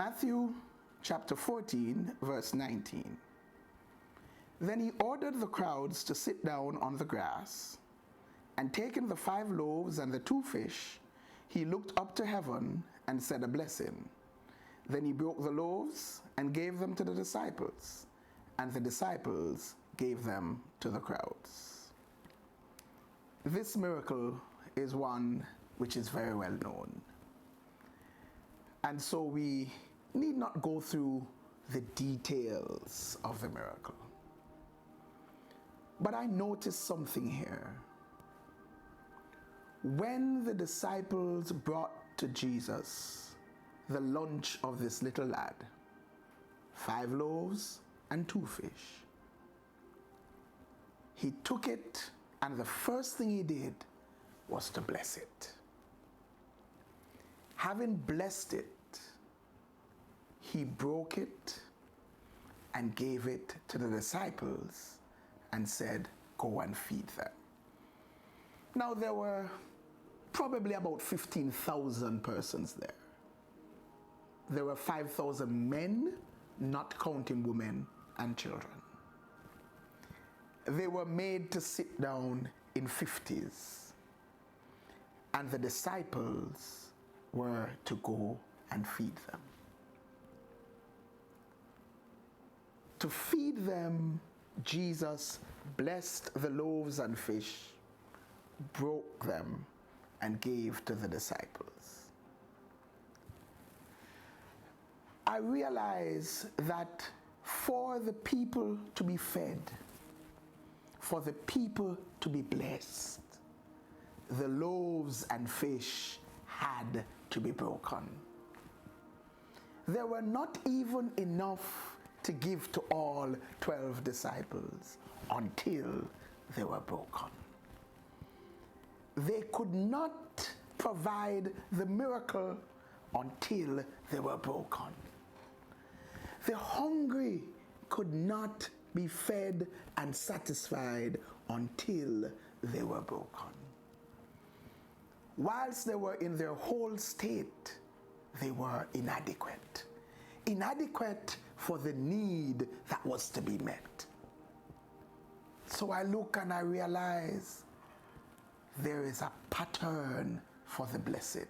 Matthew chapter 14, verse 19. Then he ordered the crowds to sit down on the grass, and taking the 5 loaves and the 2 fish, he looked up to heaven and said a blessing. Then he broke the loaves and gave them to the disciples, and the disciples gave them to the crowds. This miracle is one which is very well known. And so we need not go through the details of the miracle. But I noticed something here. When the disciples brought to Jesus the lunch of this little lad, 5 loaves and 2 fish, he took it, and the first thing he did was to bless it. Having blessed it, he broke it and gave it to the disciples and said, "Go and feed them." Now there were probably about 15,000 persons there. There were 5,000 men, not counting women and children. They were made to sit down in 50s, and the disciples were to go and feed them. To feed them, Jesus blessed the loaves and fish, broke them, and gave to the disciples. I realize that for the people to be fed, for the people to be blessed, the loaves and fish had to be broken. There were not even enough to give to all 12 disciples until they were broken. They could not provide the miracle until they were broken. The hungry could not be fed and satisfied until they were broken. Whilst they were in their whole state, they were inadequate. Inadequate for the need that was to be met. So I look and I realize there is a pattern for the blessing.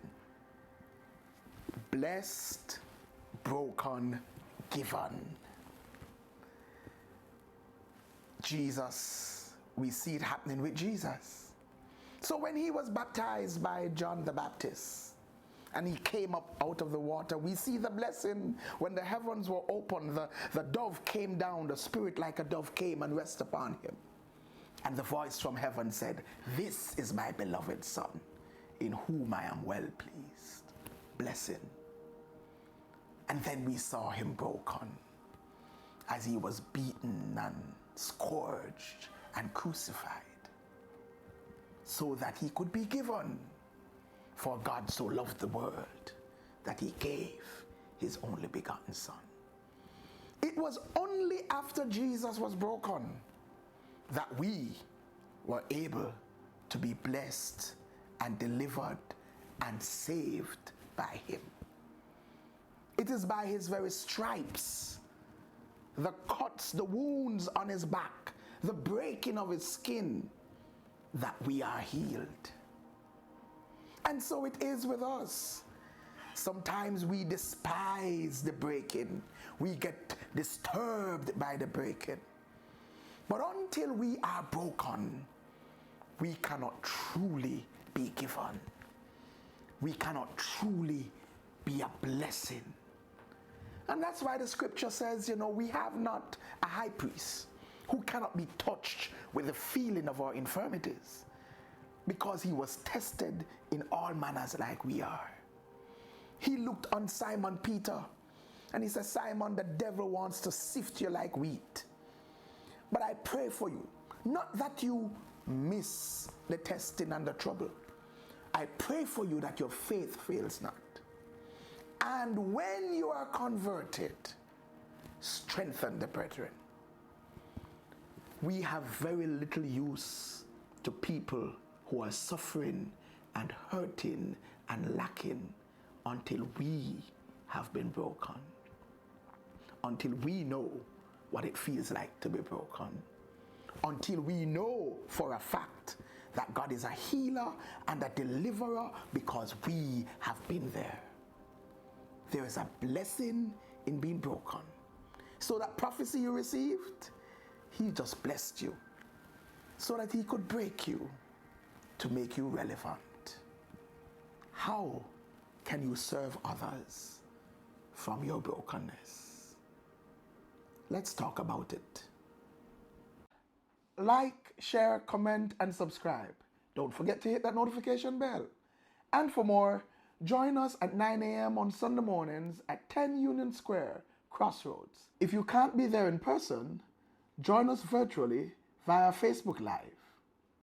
Blessed, broken, given. Jesus, we see it happening with Jesus. So when he was baptized by John the Baptist, and he came up out of the water, we see the blessing when the heavens were open, the dove came down, the Spirit like a dove came and rested upon him. And the voice from heaven said, "This is my beloved Son, in whom I am well pleased." Blessing. And then we saw him broken as he was beaten and scourged and crucified, so that he could be given. For God so loved the world that he gave his only begotten Son. It was only after Jesus was broken that we were able to be blessed and delivered and saved by him. It is by his very stripes, the cuts, the wounds on his back, the breaking of his skin, that we are healed. And so it is with us. Sometimes we despise the breaking. We get disturbed by the breaking. But until we are broken, we cannot truly be given. We cannot truly be a blessing. And that's why the scripture says, we have not a high priest who cannot be touched with the feeling of our infirmities, because he was tested in all manners like we are. He looked on Simon Peter and he said, "Simon, the devil wants to sift you like wheat. But I pray for you, not that you miss the testing and the trouble. I pray for you that your faith fails not. And when you are converted, strengthen the brethren." We have very little use to people who are suffering and hurting and lacking until we have been broken. Until we know what it feels like to be broken. Until we know for a fact that God is a healer and a deliverer because we have been there. There is a blessing in being broken. So that prophecy you received, he just blessed you so that he could break you to make you relevant. How can you serve others from your brokenness? Let's talk about it. Like, share, comment, and subscribe. Don't forget to hit that notification bell. And for more, join us at 9 a.m. on Sunday mornings at 10 Union Square, Crossroads. If you can't be there in person, join us virtually via Facebook Live.